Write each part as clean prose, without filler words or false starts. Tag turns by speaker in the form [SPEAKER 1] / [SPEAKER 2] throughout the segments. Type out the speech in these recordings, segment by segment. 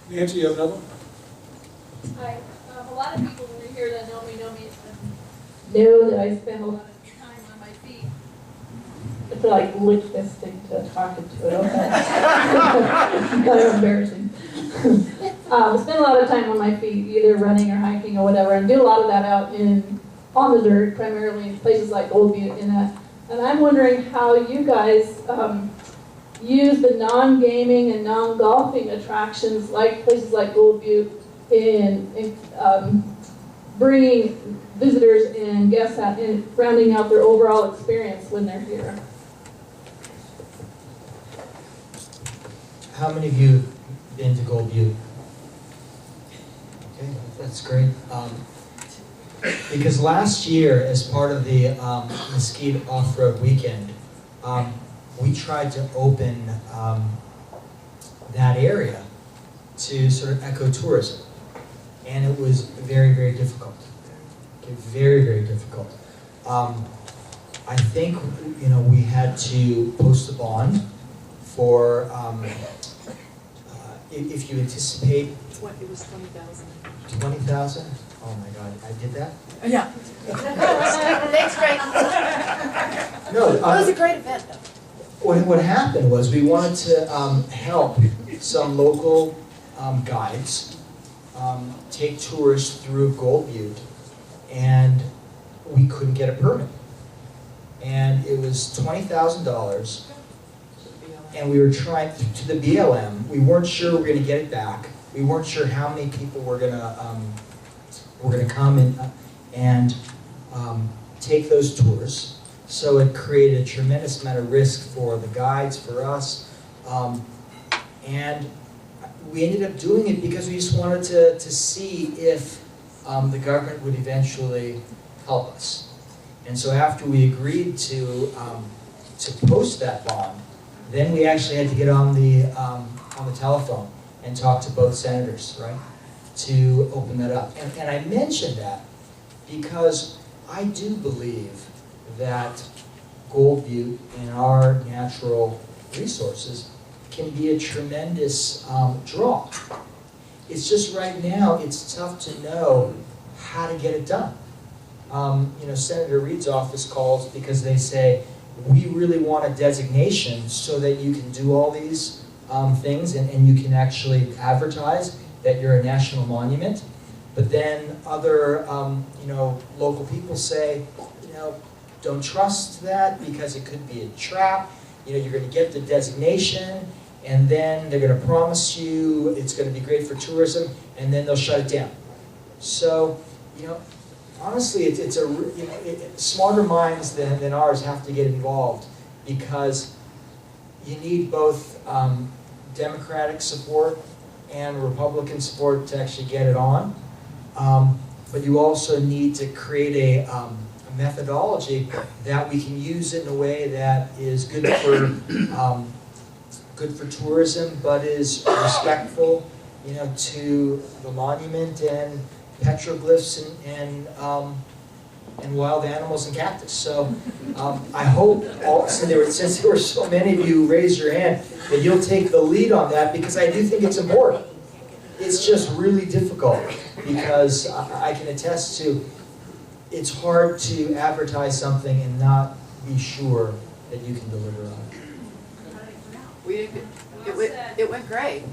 [SPEAKER 1] Nancy, you have another one?
[SPEAKER 2] Hi. A lot of people here that know me know that I spend a lot of time on my feet. I feel like lick this thing to talking to it. Okay. Kind of embarrassing. I spend a lot of time on my feet, either running or hiking or whatever, and do a lot of that out on the dirt, primarily in places like Gold Butte. And I'm wondering how you guys use the non-gaming and non-golfing attractions, like places like Gold Butte, in bringing visitors and guests out and rounding out their overall experience when they're here.
[SPEAKER 3] How many of you have been to Gold Butte? Okay, that's great. Because last year, as part of the Mesquite Off-Road Weekend, we tried to open that area to sort of ecotourism. And it was very, very difficult. Okay, very, very difficult. I think we had to post a bond for if you anticipate.
[SPEAKER 4] It was 20,000.
[SPEAKER 3] 20,000? Oh my God, I did that?
[SPEAKER 4] Yeah.
[SPEAKER 5] Thanks, Greg.
[SPEAKER 3] No,
[SPEAKER 5] It was a great event, though.
[SPEAKER 3] What happened was we wanted to help some local guides take tours through Gold Butte, and we couldn't get a permit. And it was $20,000, and we were trying to the BLM. We weren't sure we were going to get it back. We weren't sure how many people were going to come and take those tours. So it created a tremendous amount of risk for the guides, for us, and we ended up doing it because we just wanted to see if the government would eventually help us. And so after we agreed to post that bond, then we actually had to get on the telephone and talk to both senators, right, to open that up. And I mentioned that because I do believe that Gold Butte and our natural resources can be a tremendous draw. It's just right now it's tough to know how to get it done. Senator Reid's office calls because they say, we really want a designation so that you can do all these things and you can actually advertise that you're a national monument. But then other local people say, don't trust that because it could be a trap. You're going to get the designation, and then they're going to promise you it's going to be great for tourism, and then they'll shut it down. So, honestly, smarter minds than ours have to get involved because you need both Democratic support and Republican support to actually get it on. But you also need to create a methodology that we can use it in a way that is good for tourism, but is respectful, to the monument and petroglyphs and wild animals and cactus. So I hope, since there were so many of you who raised your hand, that you'll take the lead on that because I do think it's important. It's just really difficult because I can attest to it's hard to advertise something and not be sure that you can deliver on it.
[SPEAKER 5] It went great.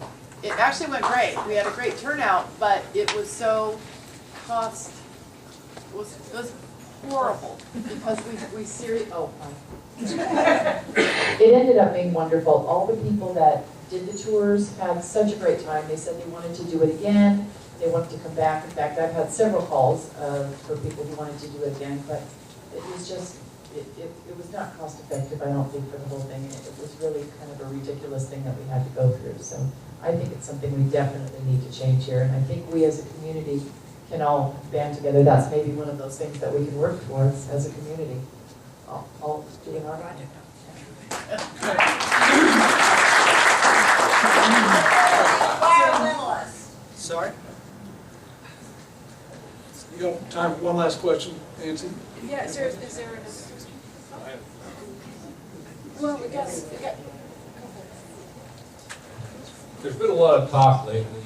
[SPEAKER 5] It actually went great. We had a great turnout, but it was so it was horrible because we seriously. Oh,
[SPEAKER 4] It ended up being wonderful. All the people that did the tours had such a great time. They said they wanted to do it again. They wanted to come back. In fact, I've had several calls for people who wanted to do it again, but it was just, it was not cost effective, I don't think, for the whole thing. It was really kind of a ridiculous thing that we had to go through. So I think it's something we definitely need to change here. And I think we as a community can all band together. That's maybe one of those things that we can work towards as a community. All doing our project.
[SPEAKER 3] Sorry?
[SPEAKER 1] You got time for one last question, Nancy?
[SPEAKER 2] Yeah, is there another? Well, we got.
[SPEAKER 6] There's been a lot of talk lately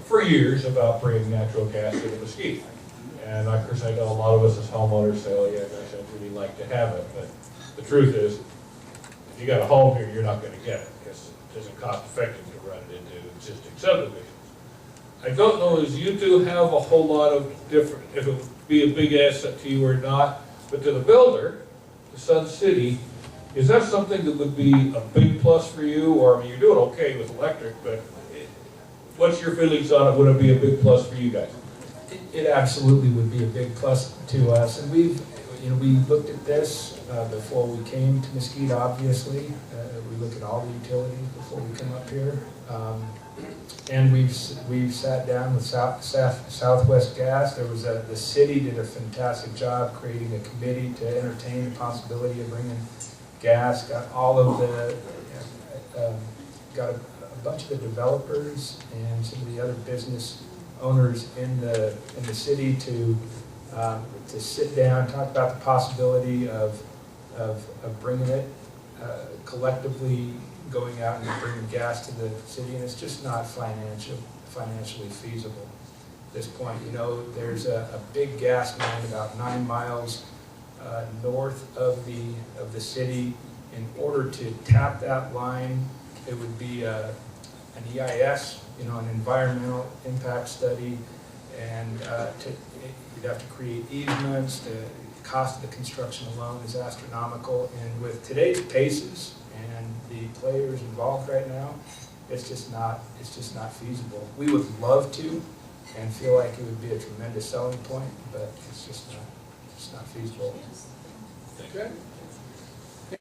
[SPEAKER 6] for years about bringing natural gas to the Mesquite. And of course, I know a lot of us as homeowners say, oh yeah, gosh, I'd really like to have it. But the truth is, if you got a home here, you're not going to get it because it isn't cost effective to run it into existing subdivisions. I don't know as you two have a whole lot of different, if it would be a big asset to you or not, but to the builder, to Sun City, is that something that would be a big plus for you? Or I mean, you're doing okay with electric, but what's your feelings on it? Would it be a big plus for you guys?
[SPEAKER 3] It absolutely would be a big plus to us, and we looked at this before we came to Mesquite, obviously. We look at all the utilities before we come up here. And we've sat down with Southwest Gas. There was the city did a fantastic job creating a committee to entertain the possibility of bringing gas. Got all of the got a bunch of the developers and some of the other business owners in the city to sit down, talk about the possibility of bringing it collectively, going out and bringing gas to the city, and it's just not financially feasible at this point. You know, there's a big gas line about 9 miles north of the city. In order to tap that line, it would be an EIS, you know, an environmental impact study, and you'd have to create easements. The cost of the construction alone is astronomical, and with today's paces and the players involved right now, it's just not feasible. We would love to, and feel like it would be a tremendous selling point, but it's just not feasible.
[SPEAKER 1] Okay.